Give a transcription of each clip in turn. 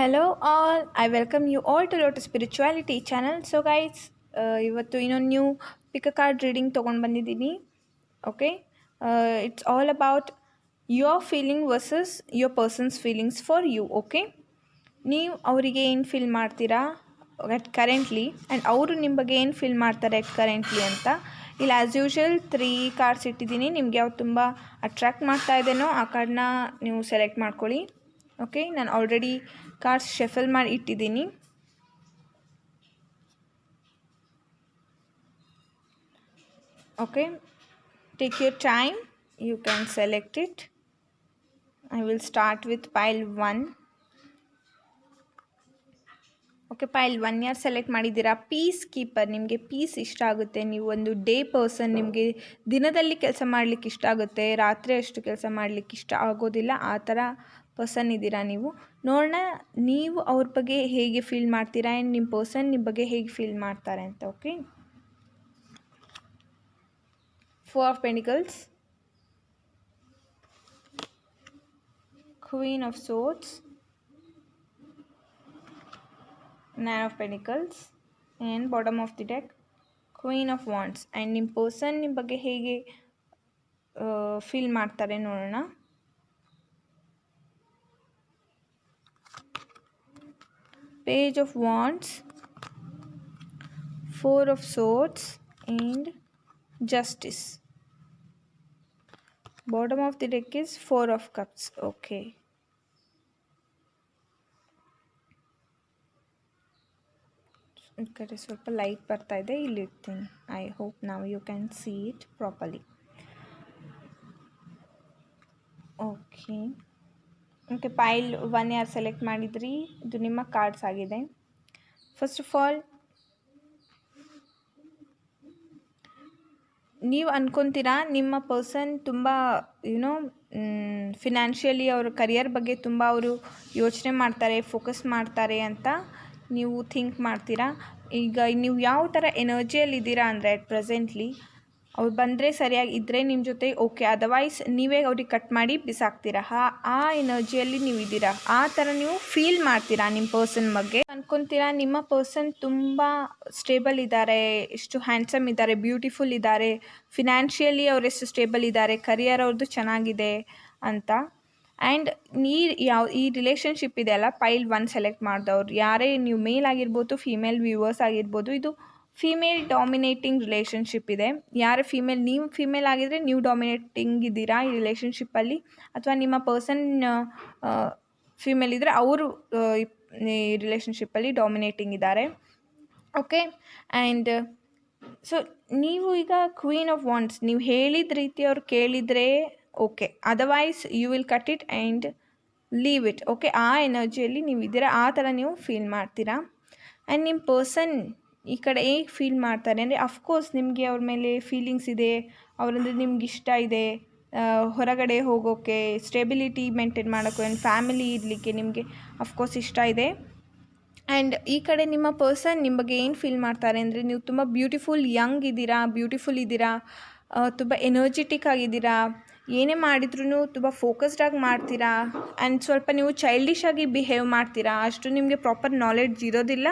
Hello all, I welcome you all to Lotus Spirituality channel. So guys, ಇವತ್ತು ಇನ್ನೊಂದು new pick a card reading ತೊಗೊಂಡು ಬಂದಿದ್ದೀನಿ. Okay, it's all about your feeling versus your person's feelings for you. Okay, ನೀವು ಅವರಿಗೆ ಏನು feel ಮಾಡ್ತೀರಾ at currently and ಅವರು ನಿಮ್ಮ ಬಗ್ಗೆ ಏನು ಫೀಲ್ ಮಾಡ್ತಾರೆ ಅಟ್ ಕರೆಂಟ್ಲಿ ಅಂತ. ಇಲ್ಲಿ ಆ್ಯಸ್ ಯೂಶ್ವಲ್ 3 ಕಾರ್ಡ್ಸ್ ಇಟ್ಟಿದ್ದೀನಿ. ನಿಮಗೆ ಯಾವ್ದು ತುಂಬ ಅಟ್ರ್ಯಾಕ್ಟ್ ಮಾಡ್ತಾ ಇದೆನೋ ಆ ಕಾರ್ಡ್ನ ನೀವು ಸೆಲೆಕ್ಟ್ ಮಾಡ್ಕೊಳ್ಳಿ. ಓಕೆ, ನಾನು ಆಲ್ರೆಡಿ ಕಾರ್ಡ್ಸ್ ಶಫಲ್ ಮಾಡಿ ಇಟ್ಟಿದ್ದೀನಿ. Okay, take your time, you can select it. I will start with pile 1. Okay, pile 1 ಯಾರು ಸೆಲೆಕ್ಟ್ ಮಾಡಿದ್ದೀರಾ? Piece keeper. ನಿಮಗೆ ಪೀಸ್ ಇಷ್ಟ ಆಗುತ್ತೆ, ನೀವು ಒಂದು ಡೇ ಪರ್ಸನ್. ನಿಮಗೆ ದಿನದಲ್ಲಿ ಕೆಲಸ ಮಾಡಲಿಕ್ಕೆ ಇಷ್ಟ ಆಗುತ್ತೆ, ರಾತ್ರಿ ಅಷ್ಟು ಕೆಲಸ ಮಾಡಲಿಕ್ಕೆ ಇಷ್ಟ ಆಗೋದಿಲ್ಲ, ಆ ಥರ ಪರ್ಸನ್ ಇದ್ದೀರಾ ನೀವು. ನೋಡೋಣ ನೀವು ಅವ್ರ ಬಗ್ಗೆ ಹೇಗೆ ಫೀಲ್ ಮಾಡ್ತೀರಾ ಆ್ಯಂಡ್ ನಿಮ್ಮ ಪರ್ಸನ್ ನಿಮ್ಮ ಬಗ್ಗೆ ಹೇಗೆ ಫೀಲ್ ಮಾಡ್ತಾರೆ ಅಂತ. Okay, 4 of pentacles, queen of swords, 9 of pentacles and bottom of the deck queen of wands. And ನಿಮ್ಮ ಪರ್ಸನ್ ನಿಮ್ಮ ಬಗ್ಗೆ ಹೇಗೆ ಫೀಲ್ ಮಾಡ್ತಾರೆ ನೋಡೋಣ. Page of Wands, 4 of Swords and Justice. Bottom of the deck is 4 of Cups. Okay. ಈ ಕಡೆ ಸ್ವಲ್ಪ light ಬರ್ತಾ ಇದೆ, ಇಲ್ಲಿ ಇಡ್ತೀನಿ. ಐ ಹೋಪ್ ನಾವು you can see it properly. Okay okay, pile 1 ಯಾರು ಸೆಲೆಕ್ಟ್ ಮಾಡಿದ್ರಿ, ಇದು ನಿಮ್ಮ ಕಾರ್ಡ್ಸ್ ಆಗಿದೆ. ಫಸ್ಟ್ ಆಫ್ ಆಲ್ ನೀವು ಅನ್ಕೊತೀರಾ ನಿಮ್ಮ ಪರ್ಸನ್ ತುಂಬ ಫಿನಾನ್ಷಿಯಲಿ ಅವ್ರ ಕರಿಯರ್ ಬಗ್ಗೆ ತುಂಬ ಅವರು ಯೋಚನೆ ಮಾಡ್ತಾರೆ, ಫೋಕಸ್ ಮಾಡ್ತಾರೆ ಅಂತ ನೀವು ಥಿಂಕ್ ಮಾಡ್ತೀರಾ. ಈಗ ನೀವು ಯಾವ ಥರ ಎನರ್ಜಿಯಲ್ಲಿದ್ದೀರಾ ಅಂದರೆ ಅಟ್ ಪ್ರೆಸೆಂಟ್ಲಿ ಅವ್ರು ಬಂದರೆ ಸರಿಯಾಗಿ ಇದ್ದರೆ ನಿಮ್ಮ ಜೊತೆ ಓಕೆ, ಅದರ್ವೈಸ್ ನೀವೇ ಅವ್ರಿಗೆ ಕಟ್ ಮಾಡಿ ಬಿಸಾಕ್ತೀರಾ. ಆ ಎನರ್ಜಿಯಲ್ಲಿ ನೀವು ಇದ್ದೀರಾ, ಆ ಥರ ನೀವು ಫೀಲ್ ಮಾಡ್ತೀರಾ ನಿಮ್ಮ ಪರ್ಸನ್ ಬಗ್ಗೆ. ಅನ್ಕೊತೀರಾ ನಿಮ್ಮ ಪರ್ಸನ್ ತುಂಬ ಸ್ಟೇಬಲ್ ಇದ್ದಾರೆ, ಎಷ್ಟು ಹ್ಯಾಂಡ್ಸಮ್ ಇದ್ದಾರೆ, ಬ್ಯೂಟಿಫುಲ್ ಇದ್ದಾರೆ, ಫಿನಾನ್ಷಿಯಲಿ ಅವರೆಷ್ಟು ಸ್ಟೇಬಲ್ ಇದ್ದಾರೆ, ಕರಿಯರ್ ಅವ್ರದ್ದು ಚೆನ್ನಾಗಿದೆ ಅಂತ. ಆ್ಯಂಡ್ ಈ ರಿಲೇಷನ್ಶಿಪ್ ಇದೆಯಲ್ಲ, ಪೈಲ್ 1 ಸೆಲೆಕ್ಟ್ ಮಾಡಿದವ್ರು ಯಾರೇ ನೀವು, ಮೇಲ್ ಆಗಿರ್ಬೋದು, ಫೀಮೇಲ್ ವ್ಯೂವರ್ಸ್ ಆಗಿರ್ಬೋದು, ಇದು ಫೀಮೇಲ್ ಡಾಮಿನೇಟಿಂಗ್ ರಿಲೇಷನ್ಶಿಪ್ ಇದೆ. ಯಾರೇ ಫೀಮೇಲ್, ನೀವು ಫೀಮೇಲ್ ಆಗಿದ್ದರೆ ನೀವು ಡಾಮಿನೇಟಿಂಗ್ ಇದ್ದೀರಾ ಈ ರಿಲೇಷನ್ಶಿಪ್ಪಲ್ಲಿ, ಅಥವಾ ನಿಮ್ಮ ಪರ್ಸನ್ ಫೀಮೇಲ್ ಇದ್ದರೆ ಅವರು ಈ ರಿಲೇಷನ್ಶಿಪ್ಪಲ್ಲಿ ಡಾಮಿನೇಟಿಂಗ್ ಇದ್ದಾರೆ. ಓಕೆ, ಆ್ಯಂಡ್ ಸೊ ನೀವು ಈಗ ಕ್ವೀನ್ ಆಫ್ ವಾಂಡ್ಸ್, ನೀವು ಹೇಳಿದ ರೀತಿ ಅವ್ರು ಕೇಳಿದರೆ okay, otherwise you will cut it and leave it. Okay, ಆ ಎನರ್ಜಿಯಲ್ಲಿ ನೀವು ಇದ್ದೀರಾ, ಆ ಥರ ನೀವು ಫೀಲ್ ಮಾಡ್ತೀರಾ. ಆ್ಯಂಡ್ ನಿಮ್ಮ ಪರ್ಸನ್ ಈ ಕಡೆ ಹೇಗೆ ಫೀಲ್ ಮಾಡ್ತಾರೆ ಅಂದರೆ, ಅಫ್ಕೋರ್ಸ್ ನಿಮಗೆ ಅವ್ರ ಮೇಲೆ ಫೀಲಿಂಗ್ಸ್ ಇದೆ, ಅವರಂದರೆ ನಿಮ್ಗೆ ಇಷ್ಟ ಇದೆ, ಹೊರಗಡೆ ಹೋಗೋಕ್ಕೆ, ಸ್ಟೆಬಿಲಿಟಿ ಮೇಂಟೈನ್ ಮಾಡೋಕ್ಕೆ, ಆ್ಯಂಡ್ ಫ್ಯಾಮಿಲಿ ಇರಲಿಕ್ಕೆ ನಿಮಗೆ ಅಫ್ಕೋರ್ಸ್ ಇಷ್ಟ ಇದೆ. ಆ್ಯಂಡ್ ಈ ಕಡೆ ನಿಮ್ಮ ಪರ್ಸನ್ ನಿಮ್ಮ ಬಗ್ಗೆ ಏನು ಫೀಲ್ ಮಾಡ್ತಾರೆ ಅಂದರೆ, ನೀವು ತುಂಬ ಬ್ಯೂಟಿಫುಲ್ ಯಂಗ್ ಇದ್ದೀರಾ, ಬ್ಯೂಟಿಫುಲ್ ಇದ್ದೀರಾ, ತುಂಬ ಎನರ್ಜೆಟಿಕ್ ಆಗಿದ್ದೀರಾ, ಏನೇ ಮಾಡಿದ್ರೂ ತುಂಬ ಫೋಕಸ್ಡಾಗಿ ಮಾಡ್ತೀರಾ. ಆ್ಯಂಡ್ ಸ್ವಲ್ಪ ನೀವು ಚೈಲ್ಡಿಶ್ ಆಗಿ ಬಿಹೇವ್ ಮಾಡ್ತೀರಾ, ಅಷ್ಟು ನಿಮಗೆ ಪ್ರಾಪರ್ ನಾಲೆಡ್ಜ್ ಇರೋದಿಲ್ಲ,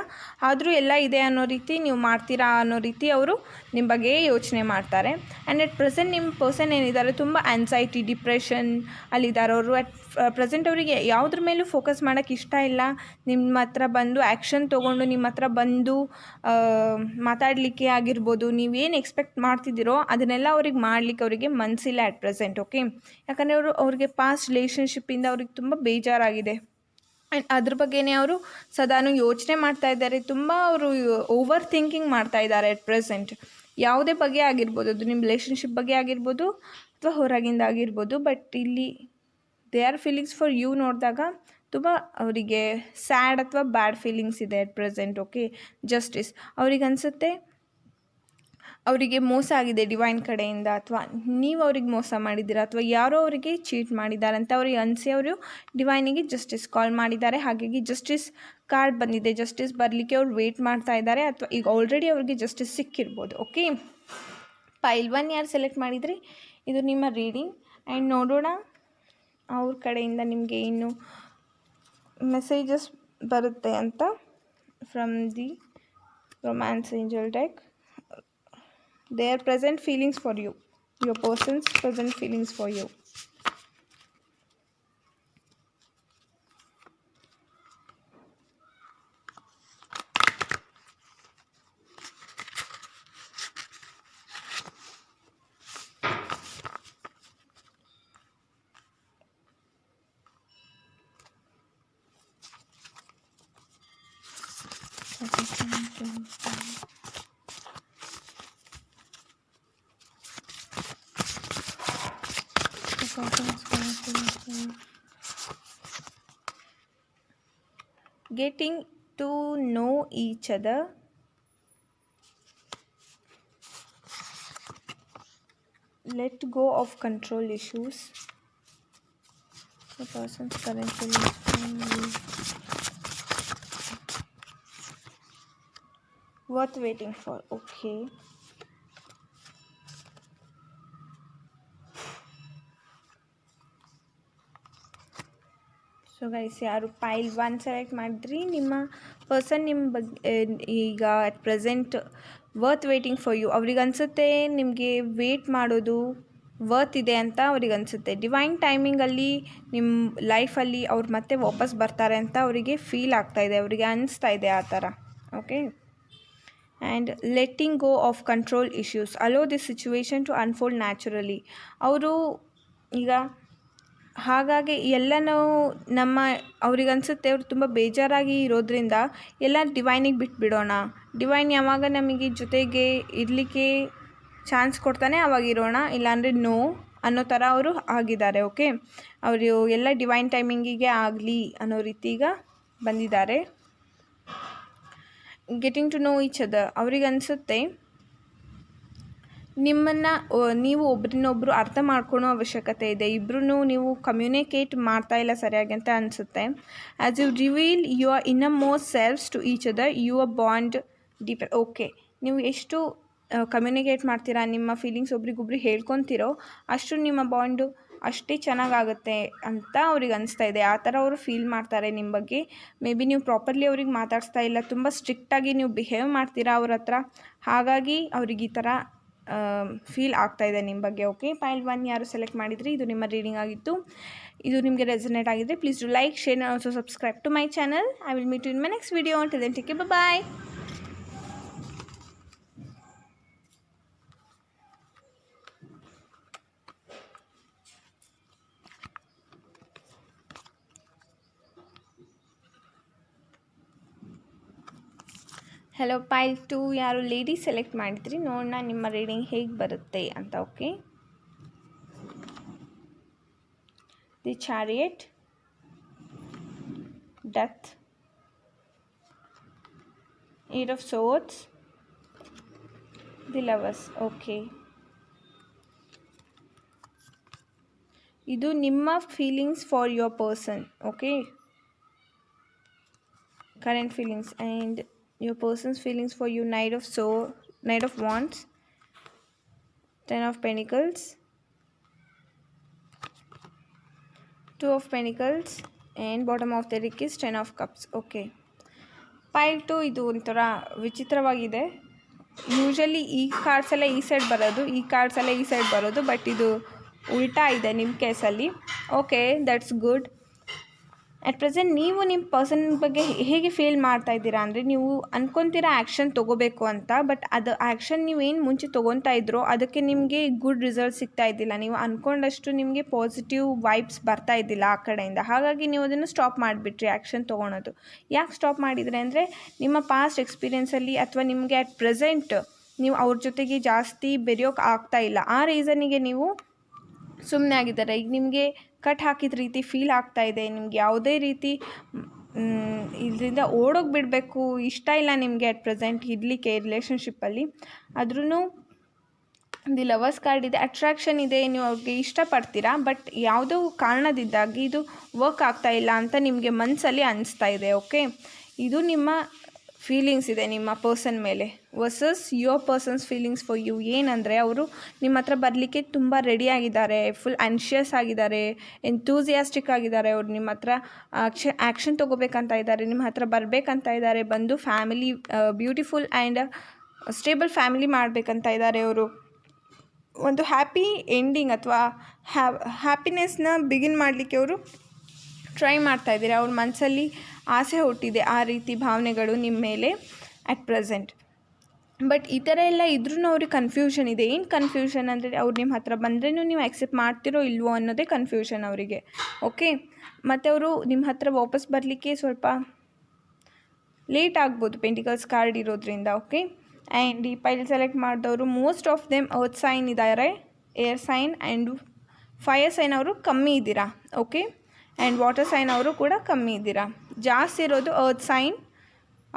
ಆದರೂ ಎಲ್ಲ ಇದೆ ಅನ್ನೋ ರೀತಿ ನೀವು ಮಾಡ್ತೀರಾ ಅನ್ನೋ ರೀತಿ ಅವರು ನಿಮ್ಮ ಬಗ್ಗೆ ಯೋಚನೆ ಮಾಡ್ತಾರೆ. ಆ್ಯಂಡ್ ಅಟ್ ಪ್ರೆಸೆಂಟ್ ನಿಮ್ಮ ಪರ್ಸನ್ ಏನಿದ್ದಾರೆ ತುಂಬ ಆ್ಯನ್ಸೈಟಿ, ಡಿಪ್ರೆಷನ್ ಅಲ್ಲಿದ್ದಾರೆ ಅವರು. ಅಟ್ ಪ್ರೆಸೆಂಟ್ ಅವರಿಗೆ ಯಾವುದ್ರ ಮೇಲೂ ಫೋಕಸ್ ಮಾಡೋಕ್ಕೆ ಇಷ್ಟ ಇಲ್ಲ. ನಿಮ್ಮ ಹತ್ರ ಬಂದು ಆ್ಯಕ್ಷನ್ ತೊಗೊಂಡು ನಿಮ್ಮ ಹತ್ರ ಬಂದು ಮಾತಾಡಲಿಕ್ಕೆ ಆಗಿರ್ಬೋದು, ನೀವೇನು ಎಕ್ಸ್ಪೆಕ್ಟ್ ಮಾಡ್ತಿದ್ದೀರೋ ಅದನ್ನೆಲ್ಲ ಅವ್ರಿಗೆ ಮಾಡಲಿಕ್ಕೆ ಅವರಿಗೆ ಮನಸ್ಸಿಲ್ಲ ಅಟ್ ಪ್ರೆಸೆಂಟ್. ಓಕೆ, ಯಾಕಂದರೆ ಅವ್ರಿಗೆ ಪಾಸ್ಟ್ ರಿಲೇಷನ್ಶಿಪ್ಪಿಂದ ಅವ್ರಿಗೆ ತುಂಬ ಬೇಜಾರಾಗಿದೆ. ಆ್ಯಂಡ್ ಅದ್ರ ಬಗ್ಗೆನೇ ಅವರು ಸದಾನು ಯೋಚನೆ ಮಾಡ್ತಾ ಇದ್ದಾರೆ, ತುಂಬ ಅವರು ಓವರ್ ಥಿಂಕಿಂಗ್ ಮಾಡ್ತಾ ಇದ್ದಾರೆ ಅಟ್ ಪ್ರೆಸೆಂಟ್. ಯಾವುದೇ ಬಗ್ಗೆ ಆಗಿರ್ಬೋದು, ಅದು ನಿಮ್ಮ ರಿಲೇಷನ್ಶಿಪ್ ಬಗ್ಗೆ ಆಗಿರ್ಬೋದು ಅಥವಾ ಹೊರಗಿಂದ ಆಗಿರ್ಬೋದು. ಬಟ್ ಇಲ್ಲಿ they are feelings for you ನೋಡಿದಾಗ ತುಂಬ ಅವರಿಗೆ ಸ್ಯಾಡ್ ಅಥವಾ ಬ್ಯಾಡ್ ಫೀಲಿಂಗ್ಸ್ ಇದೆ ಅಟ್ ಪ್ರೆಸೆಂಟ್. ಓಕೆ, ಜಸ್ಟಿಸ್ ಅವ್ರಿಗೆ ಅನಿಸುತ್ತೆ ಅವರಿಗೆ ಮೋಸ ಆಗಿದೆ ಡಿವೈನ್ ಕಡೆಯಿಂದ, ಅಥವಾ ನೀವು ಅವ್ರಿಗೆ ಮೋಸ ಮಾಡಿದ್ದೀರಾ, ಅಥವಾ ಯಾರೋ ಅವರಿಗೆ ಚೀಟ್ ಮಾಡಿದ್ದಾರೆ ಅಂತ ಅವ್ರಿಗೆ ಅನಿಸಿ ಅವರು ಡಿವೈನಿಗೆ ಜಸ್ಟಿಸ್ ಕಾಲ್ ಮಾಡಿದ್ದಾರೆ. ಹಾಗಾಗಿ ಜಸ್ಟಿಸ್ ಕಾರ್ಡ್ ಬಂದಿದೆ, ಜಸ್ಟಿಸ್ ಬರಲಿಕ್ಕೆ ಅವ್ರು ವೆಯ್ಟ್ ಮಾಡ್ತಾ ಇದ್ದಾರೆ, ಅಥವಾ ಈಗ ಆಲ್ರೆಡಿ ಅವ್ರಿಗೆ ಜಸ್ಟಿಸ್ ಸಿಕ್ಕಿರ್ಬೋದು. ಓಕೆ, ಪೈಲ್ 1 ಯಾರು ಸೆಲೆಕ್ಟ್ ಮಾಡಿದ್ರಿ, ಇದು ನಿಮ್ಮ ರೀಡಿಂಗ್. ಆ್ಯಂಡ್ ನೋಡೋಣ ಅವ್ರ ಕಡೆಯಿಂದ ನಿಮಗೆ ಏನು ಮೆಸೇಜಸ್ ಬರುತ್ತೆ ಅಂತ from the romance angel deck. Their present feelings for you, your person's present feelings for you. Getting to know each other, let go of control issues. The person's current feelings worth waiting for. Okay. So guys, ಯಾರು ಪೈಲ್ 1 select ಮಾಡಿದ್ರಿ, ನಿಮ್ಮ person ನಿಮ್ಮ ಬಗ್ಗೆ ಈಗ at present worth waiting for you. ಅವ್ರಿಗೆ ಅನಿಸುತ್ತೆ ನಿಮಗೆ wait ಮಾಡೋದು ವರ್ತ್ ಇದೆ ಅಂತ ಅವ್ರಿಗೆ ಅನಿಸುತ್ತೆ. ಡಿವೈನ್ ಟೈಮಿಂಗಲ್ಲಿ ನಿಮ್ಮ ಲೈಫಲ್ಲಿ ಅವ್ರು ಮತ್ತೆ ವಾಪಸ್ ಬರ್ತಾರೆ ಅಂತ ಅವರಿಗೆ ಫೀಲ್ ಆಗ್ತಾಯಿದೆ, ಅವರಿಗೆ ಅನಿಸ್ತಾ ಇದೆ ಆ ಥರ. Okay. And letting go of control issues, allow this situation to unfold naturally. ಅವರು ಈಗ ಹಾಗಾಗಿ ಎಲ್ಲನೂ ಅವ್ರಿಗೆ ಅನಿಸುತ್ತೆ ಅವ್ರು ತುಂಬ ಬೇಜಾರಾಗಿ ಇರೋದ್ರಿಂದ ಎಲ್ಲ ಡಿವೈನಿಗೆ ಬಿಟ್ಬಿಡೋಣ, ಡಿವೈನ್ ಯಾವಾಗ ನಮಗೆ ಜೊತೆಗೆ ಇರಲಿಕ್ಕೆ ಚಾನ್ಸ್ ಕೊಡ್ತಾನೆ ಆವಾಗ ಇರೋಣ, ಇಲ್ಲಾಂದರೆ ನೋ ಅನ್ನೋ ಥರ ಅವರು ಆಗಿದ್ದಾರೆ. ಓಕೆ. ಅವರು ಎಲ್ಲ ಡಿವೈನ್ ಟೈಮಿಂಗಿಗೆ ಆಗಲಿ ಅನ್ನೋ ರೀತಿ ಈಗ ಬಂದಿದ್ದಾರೆ. Getting to know each other, ಅವ್ರಿಗೆ ಅನಿಸುತ್ತೆ ನೀವು ಒಬ್ರನ್ನೊಬ್ಬರು ಅರ್ಥ ಮಾಡ್ಕೊಳ್ಳೋ ಅವಶ್ಯಕತೆ ಇದೆ, ಇಬ್ಬರೂ ನೀವು ಕಮ್ಯುನಿಕೇಟ್ ಮಾಡ್ತಾ ಇಲ್ಲ ಸರಿಯಾಗಿ ಅಂತ ಅನಿಸುತ್ತೆ. As you reveal your innermost selves to each other your bond deep. Okay. ನೀವು ಎಷ್ಟು ಕಮ್ಯುನಿಕೇಟ್ ಮಾಡ್ತೀರಾ, ನಿಮ್ಮ ಫೀಲಿಂಗ್ಸ್ ಒಬ್ರಿಗೊಬ್ರು ಹೇಳ್ಕೊತೀರೋ ಅಷ್ಟು ನಿಮ್ಮ ಬಾಂಡು ಅಷ್ಟೇ ಚೆನ್ನಾಗಾಗುತ್ತೆ ಅಂತ ಅವ್ರಿಗೆ ಅನಿಸ್ತಾ ಇದೆ. ಆ ಥರ ಅವರು ಫೀಲ್ ಮಾಡ್ತಾರೆ ನಿಮ್ಮ ಬಗ್ಗೆ. ಮೇ ಬಿ ನೀವು ಪ್ರಾಪರ್ಲಿ ಅವ್ರಿಗೆ ಮಾತಾಡಿಸ್ತಾ ಇಲ್ಲ, ತುಂಬ ಸ್ಟ್ರಿಕ್ಟಾಗಿ ನೀವು ಬಿಹೇವ್ ಮಾಡ್ತೀರಾ ಅವ್ರ ಹತ್ರ, ಹಾಗಾಗಿ ಅವ್ರಿಗೆ ಈ ಥರ ಫೀಲ್ ಆಗ್ತಾಯಿದೆ ನಿಮ್ಮ ಬಗ್ಗೆ. ಓಕೆ. ಪೈಲ್ 1 ಯಾರು ಸೆಲೆಕ್ಟ್ ಮಾಡಿದ್ರಿ, ಇದು ನಿಮ್ಮ ರೀಡಿಂಗ್ ಆಗಿತ್ತು. ಇದು ನಿಮಗೆ ರೆಸನೇಟ್ ಆಗಿದ್ರೆ please do like, share and also subscribe to my channel. I will meet you in my next video. Until then take care, bye. Hello pile 2 ಯಾರು ಲೇಡಿ ಸೆಲೆಕ್ಟ್ ಮಾಡಿದ್ರಿ, ನೋಡೋಣ ನಿಮ್ಮ ರೀಡಿಂಗ್ ಹೇಗೆ ಬರುತ್ತೆ ಅಂತ. Okay. The chariot, death, eight of swords, the lovers. Okay. ಇದು ನಿಮ್ಮ feelings for your person. Okay. Current feelings and your person's feelings for you. Knight of Wands, 10 of Pentacles, 2 of Pentacles, and bottom of the deck is 10 of Cups. Okay. ಪೈಲ್ 2 ಇದು ಒಂಥರ ವಿಚಿತ್ರವಾಗಿದೆ. Usually ಈ cards ಎಲ್ಲ ಈ side ಬರೋದು, ಈ cards ಎಲ್ಲ ಈ side ಬರೋದು, ಬಟ್ ಇದು ಉಲ್ಟಾ ಇದೆ ನಿಮ್ಮ ಕೇಸಲ್ಲಿ. Okay, that's good. At present ನೀವು ನಿಮ್ಮ ಪರ್ಸನ್ ಬಗ್ಗೆ ಹೇಗೆ ಫೀಲ್ ಮಾಡ್ತಾ ಇದ್ದೀರಾ ಅಂದರೆ, ನೀವು ಅನ್ಕೊತೀರಾ ಆ್ಯಕ್ಷನ್ ತೊಗೋಬೇಕು ಅಂತ, ಬಟ್ ಅದು ಆ್ಯಕ್ಷನ್ ನೀವೇನು ಮುಂಚೆ ತೊಗೊತಾ ಇದ್ರೋ ಅದಕ್ಕೆ ನಿಮಗೆ ಗುಡ್ ರಿಸಲ್ಟ್ ಸಿಗ್ತಾ ಇದ್ದಿಲ್ಲ. ನೀವು ಅಂದ್ಕೊಂಡಷ್ಟು ನಿಮಗೆ ಪಾಸಿಟಿವ್ ವೈಬ್ಸ್ ಬರ್ತಾ ಇದ್ದಿಲ್ಲ ಆ ಕಡೆಯಿಂದ. ಹಾಗಾಗಿ ನೀವು ಅದನ್ನು ಸ್ಟಾಪ್ ಮಾಡಿಬಿಟ್ರಿ ಆ್ಯಕ್ಷನ್ ತೊಗೊಳೋದು. ಯಾಕೆ ಸ್ಟಾಪ್ ಮಾಡಿದರೆ ಅಂದರೆ, ನಿಮ್ಮ ಪಾಸ್ಟ್ ಎಕ್ಸ್ಪೀರಿಯೆನ್ಸಲ್ಲಿ ಅಥವಾ ನಿಮಗೆ ಅಟ್ ಪ್ರೆಸೆಂಟ್ ನೀವು ಅವ್ರ ಜೊತೆಗೆ ಜಾಸ್ತಿ ಬೆರೆಯೋಕೆ ಆಗ್ತಾ ಇಲ್ಲ, ಆ ರೀಸನಿಗೆ ನೀವು ಸುಮ್ಮನೆ ಆಗಿದ್ದಾರೆ. ಈಗ ನಿಮಗೆ ಕಟ್ ಹಾಕಿದ ರೀತಿ ಫೀಲ್ ಆಗ್ತಾ ಇದೆ, ನಿಮ್ಗೆ ಯಾವುದೇ ರೀತಿ ಇದರಿಂದ ಓಡೋಗಿ ಬಿಡಬೇಕು ಇಷ್ಟ ಇಲ್ಲ ನಿಮಗೆ ಅಟ್ ಪ್ರೆಸೆಂಟ್ ಇರಲಿಕ್ಕೆ ರಿಲೇಷನ್ಶಿಪ್ಪಲ್ಲಿ. ಆದ್ರೂ ದಿ ಲವರ್ಸ್ ಕಾರ್ಡ್ ಇದೆ, ಅಟ್ರಾಕ್ಷನ್ ಇದೆ, ನೀವು ಅವ್ರಿಗೆ ಇಷ್ಟಪಡ್ತೀರಾ, ಬಟ್ ಯಾವುದೋ ಕಾರಣದಿಂದಾಗಿ ಇದು ವರ್ಕ್ ಆಗ್ತಾ ಇಲ್ಲ ಅಂತ ನಿಮಗೆ ಮನಸ್ಸಲ್ಲಿ ಅನಿಸ್ತಾ ಇದೆ. ಓಕೆ. ಇದು ನಿಮ್ಮ ಫೀಲಿಂಗ್ಸ್ ಇದೆ ನಿಮ್ಮ ಪರ್ಸನ್ ಮೇಲೆ versus your person's feelings for you. ಏನಂದರೆ ಅವರು ನಿಮ್ಮ ಹತ್ರ ಬರಲಿಕ್ಕೆ ತುಂಬ ರೆಡಿ ಆಗಿದ್ದಾರೆ, ಫುಲ್ ಆ್ಯನ್ಷಿಯಸ್ ಆಗಿದ್ದಾರೆ, ಎಂತೂಸಿಯಾಸ್ಟಿಕ್ ಆಗಿದ್ದಾರೆ. ಅವ್ರು ನಿಮ್ಮ ಹತ್ರ ಆ್ಯಕ್ಷನ್ ತೊಗೋಬೇಕಂತ ಇದ್ದಾರೆ, ನಿಮ್ಮ ಹತ್ರ ಬರಬೇಕಂತ ಇದ್ದಾರೆ, ಬಂದು family beautiful and stable family ಮಾಡಬೇಕಂತ ಇದ್ದಾರೆ. ಅವರು ಒಂದು ಹ್ಯಾಪಿ ಎಂಡಿಂಗ್ ಅಥವಾ ಹ್ಯಾಪಿನೆಸ್ನ ಬಿಗಿನ್ ಮಾಡಲಿಕ್ಕೆ ಅವರು ಟ್ರೈ ಮಾಡ್ತಾಯಿದ್ದೀರಾ. ಅವ್ರ ಮನಸ್ಸಲ್ಲಿ ಆಸೆ ಹುಟ್ಟಿದೆ ಆ ರೀತಿ ಭಾವನೆಗಳು ನಿಮ್ಮ ಮೇಲೆ ಅಟ್ ಪ್ರೆಸೆಂಟ್. ಬಟ್ ಈ ಥರ ಎಲ್ಲ ಇದ್ರೂ ಅವ್ರಿಗೆ ಕನ್ಫ್ಯೂಷನ್ ಇದೆ. ಏನು ಕನ್ಫ್ಯೂಷನ್ ಅಂದರೆ ಅವ್ರು ನಿಮ್ಮ ಹತ್ರ ಬಂದ್ರೂ ನೀವು ಆಕ್ಸೆಪ್ಟ್ ಮಾಡ್ತಿರೋ ಇಲ್ವೋ ಅನ್ನೋದೇ ಕನ್ಫ್ಯೂಷನ್ ಅವರಿಗೆ. ಓಕೆ, ಮತ್ತು ಅವರು ನಿಮ್ಮ ಹತ್ರ ವಾಪಸ್ ಬರಲಿಕ್ಕೆ ಸ್ವಲ್ಪ ಲೇಟ್ ಆಗ್ಬೋದು ಪೆಂಟಿಕಲ್ಸ್ ಕಾರ್ಡ್ ಇರೋದ್ರಿಂದ. ಓಕೆ, ಆ್ಯಂಡ್ ಈ ಪೈಲ್ ಸೆಲೆಕ್ಟ್ ಮಾಡಿದವರು most of them earth sign ಇದ್ದಾರೆ, air sign and fire sign ಅವರು ಕಮ್ಮಿ ಇದ್ದೀರಾ. ಓಕೆ, ಆ್ಯಂಡ್ ವಾಟರ್ ಸೈನ್ ಅವರು ಕೂಡ ಕಮ್ಮಿ ಇದ್ದೀರಾ. ಜಾಸ್ತಿ ಇರೋದು ಅರ್ತ್ ಸೈನ್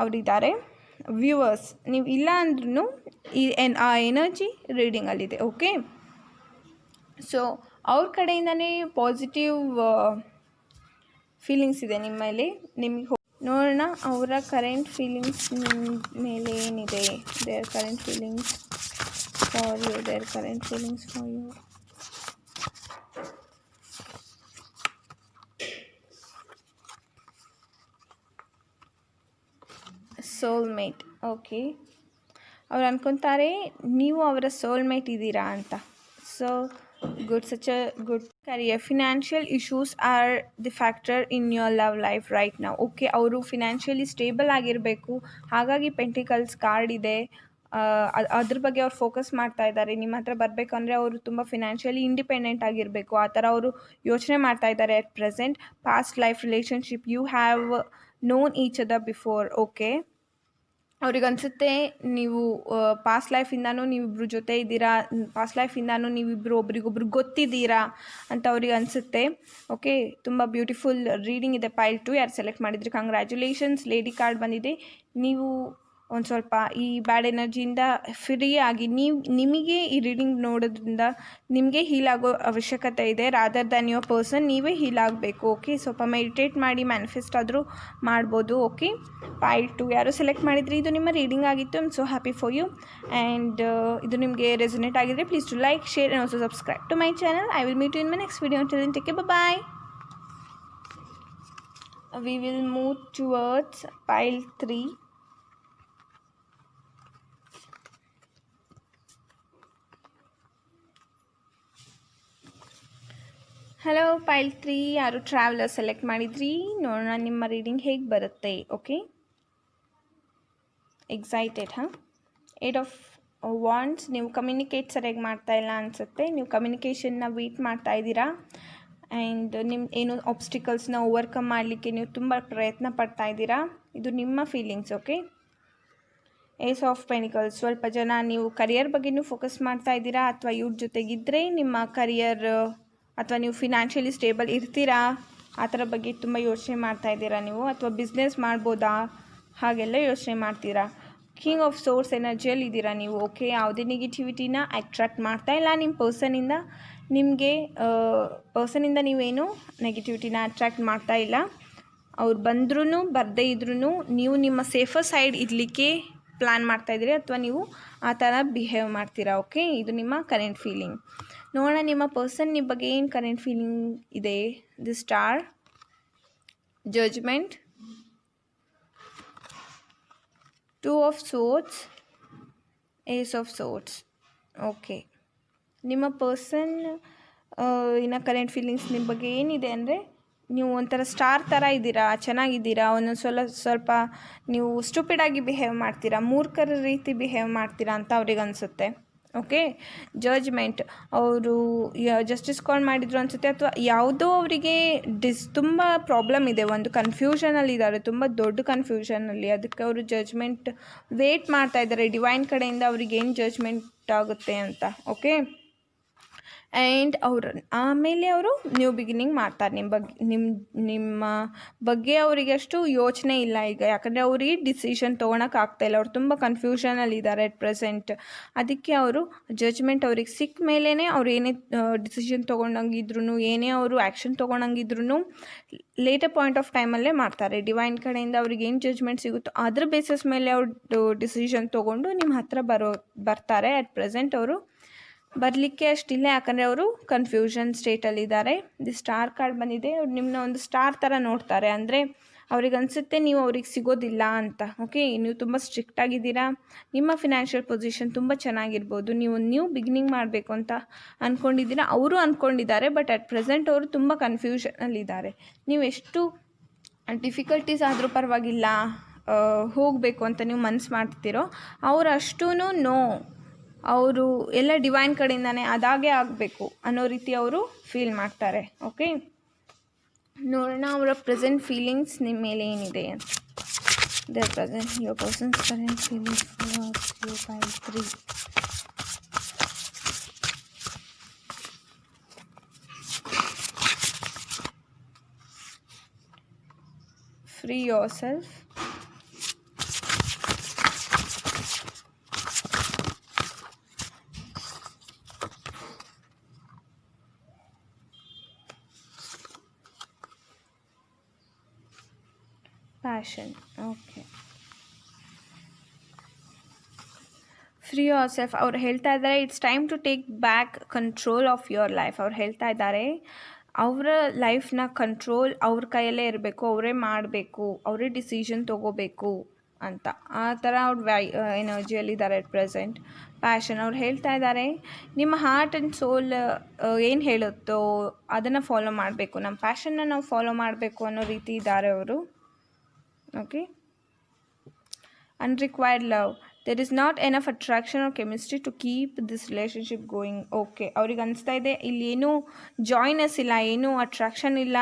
ಅವರಿದ್ದಾರೆ. ವ್ಯೂವರ್ಸ್, ನೀವು ಇಲ್ಲ ಅಂದ್ರೂ ಆ ಎನರ್ಜಿ ರೀಡಿಂಗಲ್ಲಿದೆ. ಓಕೆ, ಸೊ ಅವ್ರ ಕಡೆಯಿಂದನೇ ಪಾಸಿಟಿವ್ ಫೀಲಿಂಗ್ಸ್ ಇದೆ ನಿಮ್ಮ ಮೇಲೆ. ನಿಮಗೆ ನೋಡೋಣ ಅವರ ಕರೆಂಟ್ ಫೀಲಿಂಗ್ಸ್ ನಿಮ್ಮ ಮೇಲೆ ಏನಿದೆ. Their current feelings for you, their current feelings for you. Soulmate. Okay, ಅವ್ರು ಅನ್ಕೊತಾರೆ ನೀವು ಅವರ ಸೋಲ್ಮೇಟ್ ಇದ್ದೀರಾ ಅಂತ. So good, such a good career. Financial issues are the factor in your love life right ನಾವು. ಓಕೆ, ಅವರು ಫಿನಾನ್ಷಿಯಲಿ ಸ್ಟೇಬಲ್ ಆಗಿರಬೇಕು, ಹಾಗಾಗಿ ಪೆಂಟಿಕಲ್ಸ್ ಕಾರ್ಡ್ ಇದೆ. ಅದ್ರ ಬಗ್ಗೆ ಅವ್ರು ಫೋಕಸ್ ಮಾಡ್ತಾ ಇದ್ದಾರೆ. ನಿಮ್ಮ ಹತ್ರ ಬರಬೇಕಂದ್ರೆ ಅವರು ತುಂಬ ಫಿನಾನ್ಷಿಯಲಿ ಇಂಡಿಪೆಂಡೆಂಟ್ ಆಗಿರಬೇಕು, ಆ ಥರ ಅವರು ಯೋಚನೆ ಮಾಡ್ತಾ ಇದ್ದಾರೆ at present. Past life relationship, you have known each other before. Okay, ಅವ್ರಿಗೆ ಅನಿಸುತ್ತೆ ನೀವು ಪಾಸ್ಟ್ ಲೈಫಿಂದನೂ ನೀವಿಬ್ಬರು ಜೊತೆ ಇದ್ದೀರಾ, ಪಾಸ್ಟ್ ಲೈಫಿಂದನೂ ನೀವಿಬ್ಬರು ಒಬ್ರಿಗೊಬ್ರು ಗೊತ್ತಿದ್ದೀರಾ ಅಂತ ಅವ್ರಿಗೆ ಅನಿಸುತ್ತೆ. ಓಕೆ, ತುಂಬ ಬ್ಯೂಟಿಫುಲ್ ರೀಡಿಂಗ್ ಇದೆ. ಪೈಲ್ 2 ಯಾರು ಸೆಲೆಕ್ಟ್ ಮಾಡಿದ್ರಿ, ಕಂಗ್ರ್ಯಾಚುಲೇಷನ್ಸ್. ಲೇಡಿ ಕಾರ್ಡ್ ಬಂದಿದೆ. ನೀವು ಒಂದು ಸ್ವಲ್ಪ ಈ ಬ್ಯಾಡ್ ಎನರ್ಜಿಯಿಂದ ಫ್ರೀ ಆಗಿ ನಿಮಗೆ ಈ ರೀಡಿಂಗ್ ನೋಡೋದ್ರಿಂದ ನಿಮಗೆ ಹೀಲ್ ಆಗೋ ಅವಶ್ಯಕತೆ ಇದೆ. ರಾದರ್ ದ್ಯಾನ್ ಯುವರ್ ಪರ್ಸನ್ ನೀವೇ ಹೀಲ್ ಆಗಬೇಕು. ಓಕೆ, ಸ್ವಲ್ಪ ಮೆಡಿಟೇಟ್ ಮಾಡಿ ಮ್ಯಾನಿಫೆಸ್ಟ್ ಆದರೂ ಮಾಡ್ಬೋದು. ಓಕೆ, ಪೈಲ್ 2 ಯಾರು ಸೆಲೆಕ್ಟ್ ಮಾಡಿದ್ರಿ, ಇದು ನಿಮ್ಮ ರೀಡಿಂಗ್ ಆಗಿತ್ತು. I am so happy for you. And ಇದು ನಿಮಗೆ ರೆಸೊನೇಟ್ ಆಗಿದ್ರೆ please to like, share and also subscribe to my channel. I will meet you in my next video. Until then, take care, bye-bye. We will move towards pile 3. Hello ಪೈಲ್ 3 ಯಾರು traveller select ಮಾಡಿದ್ರಿ, ನೋಡೋಣ ನಿಮ್ಮ reading ಹೇಗೆ ಬರುತ್ತೆ. Okay, excited. Eight of wands, ನೀವು communicate ಸರಿಯಾಗಿ ಮಾಡ್ತಾಯಿಲ್ಲ ಅನಿಸುತ್ತೆ. ನೀವು ಕಮ್ಯುನಿಕೇಷನ್ನ ವೀಟ್ ಮಾಡ್ತಾ ಇದ್ದೀರಾ. ಆ್ಯಂಡ್ ನಿಮ್ಮ ಏನು ಆಬ್ಸ್ಟಿಕಲ್ಸ್ನ ಓವರ್ಕಮ್ ಮಾಡಲಿಕ್ಕೆ ನೀವು ತುಂಬ ಪ್ರಯತ್ನ ಪಡ್ತಾ ಇದ್ದೀರಾ. ಇದು ನಿಮ್ಮ feelings. Okay, ace of pentacles, ಸ್ವಲ್ಪ ಜನ ನೀವು ಕರಿಯರ್ ಬಗ್ಗೆನೂ ಫೋಕಸ್ ಮಾಡ್ತಾ ಇದ್ದೀರಾ, ಅಥವಾ ಇವ್ರ ಜೊತೆಗಿದ್ದರೆ ನಿಮ್ಮ ಕರಿಯರ್ ಅಥವಾ ನೀವು ಫಿನಾನ್ಷಿಯಲಿ ಸ್ಟೇಬಲ್ ಇರ್ತೀರಾ ಆ ಥರ ಬಗ್ಗೆ ತುಂಬ ಯೋಚನೆ ಮಾಡ್ತಾ ಇದ್ದೀರಾ ನೀವು, ಅಥವಾ ಬಿಸ್ನೆಸ್ ಮಾಡ್ಬೋದಾ ಹಾಗೆಲ್ಲ ಯೋಚನೆ ಮಾಡ್ತೀರಾ. ಕಿಂಗ್ ಆಫ್ ಸೋರ್ಸ್ ಎನರ್ಜಿಯಲ್ಲಿ ಇದ್ದೀರಾ ನೀವು. ಓಕೆ, ಯಾವುದೇ ನೆಗೆಟಿವಿಟಿನ ಅಟ್ರಾಕ್ಟ್ ಮಾಡ್ತಾ ಇಲ್ಲ ನಿಮ್ಮ ಪರ್ಸನಿಂದ. ನಿಮಗೆ ಪರ್ಸನಿಂದ ನೀವೇನು ನೆಗೆಟಿವಿಟಿನ ಅಟ್ರಾಕ್ಟ್ ಮಾಡ್ತಾ ಇಲ್ಲ. ಅವ್ರು ಬಂದ್ರೂ ಬರದೇ ಇದ್ರೂ ನೀವು ನಿಮ್ಮ ಸೇಫರ್ ಸೈಡ್ ಇರಲಿಕ್ಕೆ ಪ್ಲ್ಯಾನ್ ಮಾಡ್ತಾಯಿದ್ದೀರಿ, ಅಥವಾ ನೀವು ಆ ಥರ ಬಿಹೇವ್ ಮಾಡ್ತೀರಾ. ಓಕೆ, ಇದು ನಿಮ್ಮ ಕರೆಂಟ್ ಫೀಲಿಂಗ್. ನೋಡೋಣ ನಿಮ್ಮ ಪರ್ಸನ್ ನಿಮ್ಮ ಬಗ್ಗೆ ಏನು ಕರೆಂಟ್ ಫೀಲಿಂಗ್ ಇದೆ. The star, judgement, 2 of swords, ace of swords. Okay, ನಿಮ್ಮ ಪರ್ಸನ್ ಇನ್ನು ಕರೆಂಟ್ ಫೀಲಿಂಗ್ಸ್ ನಿಮ್ಮ ಬಗ್ಗೆ ಏನಿದೆ ಅಂದರೆ, ನೀವು ಒಂಥರ ಸ್ಟಾರ್ ಥರ ಇದ್ದೀರಾ, ಚೆನ್ನಾಗಿದ್ದೀರಾ. ಒಂದೊಂದು ಸ್ವಲ್ಪ ನೀವು ಸ್ಟುಪಿಡಾಗಿ ಬಿಹೇವ್ ಮಾಡ್ತೀರಾ, ಮೂರ್ಖರ ರೀತಿ ಬಿಹೇವ್ ಮಾಡ್ತೀರಾ ಅಂತ ಅವ್ರಿಗೆ ಅನಿಸುತ್ತೆ. ಓಕೆ, ಜಡ್ಜ್ಮೆಂಟ್, ಅವರು ಜಸ್ಟಿಸ್ ಕಾಲ್ ಮಾಡಿದ್ರು ಅನಿಸುತ್ತೆ, ಅಥವಾ ಯಾವುದೋ ಅವರಿಗೆ ತುಂಬ ಪ್ರಾಬ್ಲಮ್ ಇದೆ, ಒಂದು ಕನ್ಫ್ಯೂಷನಲ್ಲಿದ್ದಾರೆ, ತುಂಬ ದೊಡ್ಡ ಕನ್ಫ್ಯೂಷನಲ್ಲಿ. ಅದಕ್ಕೆ ಅವರು ಜಡ್ಜ್ಮೆಂಟ್ ವೇಟ್ ಮಾಡ್ತಾ ಇದ್ದಾರೆ ಡಿವೈನ್ ಕಡೆಯಿಂದ ಅವ್ರಿಗೆ ಏನು ಜಡ್ಜ್ಮೆಂಟ್ ಆಗುತ್ತೆ ಅಂತ. ಓಕೆ, ಆ್ಯಂಡ್ ಆಮೇಲೆ ಅವರು ನ್ಯೂ ಬಿಗಿನಿಂಗ್ ಮಾಡ್ತಾರೆ. ನಿಮ್ಮ ಬಗ್ಗೆ ಅವರಿಗೆ ಅಷ್ಟು ಯೋಚನೆ ಇಲ್ಲ ಈಗ, ಯಾಕಂದರೆ ಅವ್ರಿಗೆ ಡಿಸಿಷನ್ ತೊಗೊಳಕ್ಕಾಗ್ತಾಯಿಲ್ಲ. ಅವ್ರು ತುಂಬ ಕನ್ಫ್ಯೂಷನಲ್ಲಿದ್ದಾರೆ ಅಟ್ ಪ್ರೆಸೆಂಟ್. ಅದಕ್ಕೆ ಅವರು ಜಡ್ಜ್ಮೆಂಟ್ ಅವ್ರಿಗೆ ಸಿಕ್ಕ ಮೇಲೇ ಅವ್ರು ಏನೇ ಡಿಸಿಷನ್ ತೊಗೊಂಡಂಗಿದ್ರು, ಏನೇ ಅವರು ಆ್ಯಕ್ಷನ್ ತೊಗೊಳಂಗಿದ್ರು ಲೇಟರ್ ಪಾಯಿಂಟ್ ಆಫ್ ಟೈಮಲ್ಲೇ ಮಾಡ್ತಾರೆ. ಡಿವೈನ್ ಕಡೆಯಿಂದ ಅವ್ರಿಗೆ ಏನು ಜಡ್ಜ್ಮೆಂಟ್ ಸಿಗುತ್ತೋ ಅದ್ರ ಬೇಸಿಸ್ ಮೇಲೆ ಅವ್ರು ಡಿಸಿಷನ್ ತೊಗೊಂಡು ನಿಮ್ಮ ಹತ್ರ ಬರ್ತಾರೆ. ಅಟ್ ಪ್ರೆಸೆಂಟ್ ಅವರು ಬರಲಿಕ್ಕೆ ಅಷ್ಟಿಲ್ಲ, ಯಾಕಂದರೆ ಅವರು ಕನ್ಫ್ಯೂಷನ್ ಸ್ಟೇಟಲ್ಲಿದ್ದಾರೆ. ದಿ ಸ್ಟಾರ್ ಕಾರ್ಡ್ ಬಂದಿದೆ. ಅವ್ರು ನಿಮ್ಮನ್ನ ಒಂದು ಸ್ಟಾರ್ ಥರ ನೋಡ್ತಾರೆ. ಅಂದರೆ ಅವ್ರಿಗೆ ಅನಿಸುತ್ತೆ ನೀವು ಅವ್ರಿಗೆ ಸಿಗೋದಿಲ್ಲ ಅಂತ. ಓಕೆ, ನೀವು ತುಂಬ ಸ್ಟ್ರಿಕ್ಟ್ ಆಗಿದ್ದೀರಾ. ನಿಮ್ಮ ಫಿನಾನ್ಷಿಯಲ್ ಪೊಸಿಷನ್ ತುಂಬ ಚೆನ್ನಾಗಿರ್ಬೋದು. ನೀವು ಬಿಗಿನಿಂಗ್ ಮಾಡಬೇಕು ಅಂತ ಅಂದ್ಕೊಂಡಿದ್ದೀರಾ, ಅವರು ಅಂದ್ಕೊಂಡಿದ್ದಾರೆ. ಬಟ್ ಅಟ್ ಪ್ರೆಸೆಂಟ್ ಅವರು ತುಂಬ ಕನ್ಫ್ಯೂಷನಲ್ಲಿದ್ದಾರೆ. ನೀವು ಎಷ್ಟು ಡಿಫಿಕಲ್ಟೀಸ್ ಆದರೂ ಪರವಾಗಿಲ್ಲ ಹೋಗಬೇಕು ಅಂತ ನೀವು ಮನಸ್ಸು ಮಾಡ್ತೀರೋ, ಅವರು ಅಷ್ಟೂ ನೋ, ಅವರು ಎಲ್ಲ ಡಿವೈನ್ ಕಡೆಯಿಂದಾನೆ ಅದಾಗೆ ಆಗಬೇಕು ಅನ್ನೋ ರೀತಿ ಅವರು ಫೀಲ್ ಮಾಡ್ತಾರೆ. ಓಕೆ, ನೋಡೋಣ ಅವರ ಪ್ರೆಸೆಂಟ್ ಫೀಲಿಂಗ್ಸ್ ನಿಮ್ಮ ಮೇಲೆ ಏನಿದೆ ಅಂತ. Their present your person's current feelings towards you by 3. Free yourself. Passion. Okay. Free yourself. ಅವ್ರು ಹೇಳ್ತಾ ಇದ್ದಾರೆ it's time to take back control of your life. ಅವ್ರು ಹೇಳ್ತಾ ಇದ್ದಾರೆ ಅವರ ಲೈಫ್ನ ಕಂಟ್ರೋಲ್ ಅವ್ರ ಕೈಯಲ್ಲೇ ಇರಬೇಕು, ಅವರೇ ಮಾಡಬೇಕು, ಅವರೇ ಡಿಸಿಷನ್ ತೊಗೋಬೇಕು ಅಂತ. ಆ ಥರ ಅವ್ರ ಎನರ್ಜಿಯಲ್ಲಿದ್ದಾರೆ ಅಟ್ ಪ್ರೆಸೆಂಟ್. ಪ್ಯಾಷನ್. ಅವ್ರು ಹೇಳ್ತಾ ಇದ್ದಾರೆ ನಿಮ್ಮ ಹಾರ್ಟ್ ಆ್ಯಂಡ್ ಸೋಲ್ ಏನು ಹೇಳುತ್ತೋ ಅದನ್ನು ಫಾಲೋ ಮಾಡಬೇಕು, ನಮ್ಮ ಪ್ಯಾಷನ್ನ ನಾವು ಫಾಲೋ ಮಾಡಬೇಕು ಅನ್ನೋ ರೀತಿ ಇದ್ದಾರೆ ಅವರು. Okay, unrequited love. There is not enough attraction or chemistry to keep this relationship going. Okay, ಅವ್ರಿಗೆ ಅನಿಸ್ತಾ ಇದೆ ಇಲ್ಲಿ ಏನೂ ಜಾಯ್ನೆಸ್ ಇಲ್ಲ, ಏನೂ ಅಟ್ರಾಕ್ಷನ್ ಇಲ್ಲ,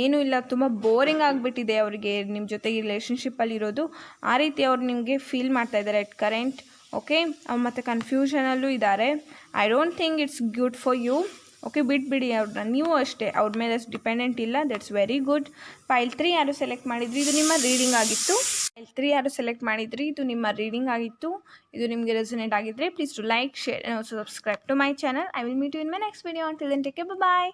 ಏನೂ ಇಲ್ಲ, ತುಂಬ ಬೋರಿಂಗ್ ಆಗಿಬಿಟ್ಟಿದೆ ಅವರಿಗೆ ನಿಮ್ಮ ಜೊತೆಗೆ ರಿಲೇಷನ್ಶಿಪ್ಪಲ್ಲಿರೋದು. ಆ ರೀತಿ ಅವ್ರು ನಿಮಗೆ ಫೀಲ್ ಮಾಡ್ತಾ ಇದ್ದಾರೆ ಎಟ್ ಕರೆಂಟ್. ಓಕೆ, ಅವ್ರು ಮತ್ತು ಕನ್ಫ್ಯೂಷನಲ್ಲೂ ಇದ್ದಾರೆ. I don't think it's good for you. Okay, ಬಿಟ್ಬಿಡಿ ಅವ್ರನ್ನ. ನೀವು ಅಷ್ಟೇ ಅವ್ರ ಮೇಲೆ ಅಷ್ಟು ಡಿಪೆಂಡೆಂಟ್ ಇಲ್ಲ. That's very good. ಫೈಲ್ 3 ಯಾರು ಸೆಲೆಕ್ಟ್ ಮಾಡಿದ್ರಿ, ಇದು ನಿಮ್ಮ ರೀಡಿಂಗ್ ಆಗಿತ್ತು. ಫೈಲ್ 3 ಯಾರು ಸೆಲೆಕ್ಟ್ ಮಾಡಿದ್ರಿ, ಇದು ನಿಮ್ಮ ರೀಡಿಂಗ್ ಆಗಿತ್ತು. ಇದು ನಿಮಗೆ ರೆಸೊನೇಟ್ ಆಗಿದ್ದರೆ please to like, share and also subscribe to my channel. I will meet you in my next video. Until then take care, bye.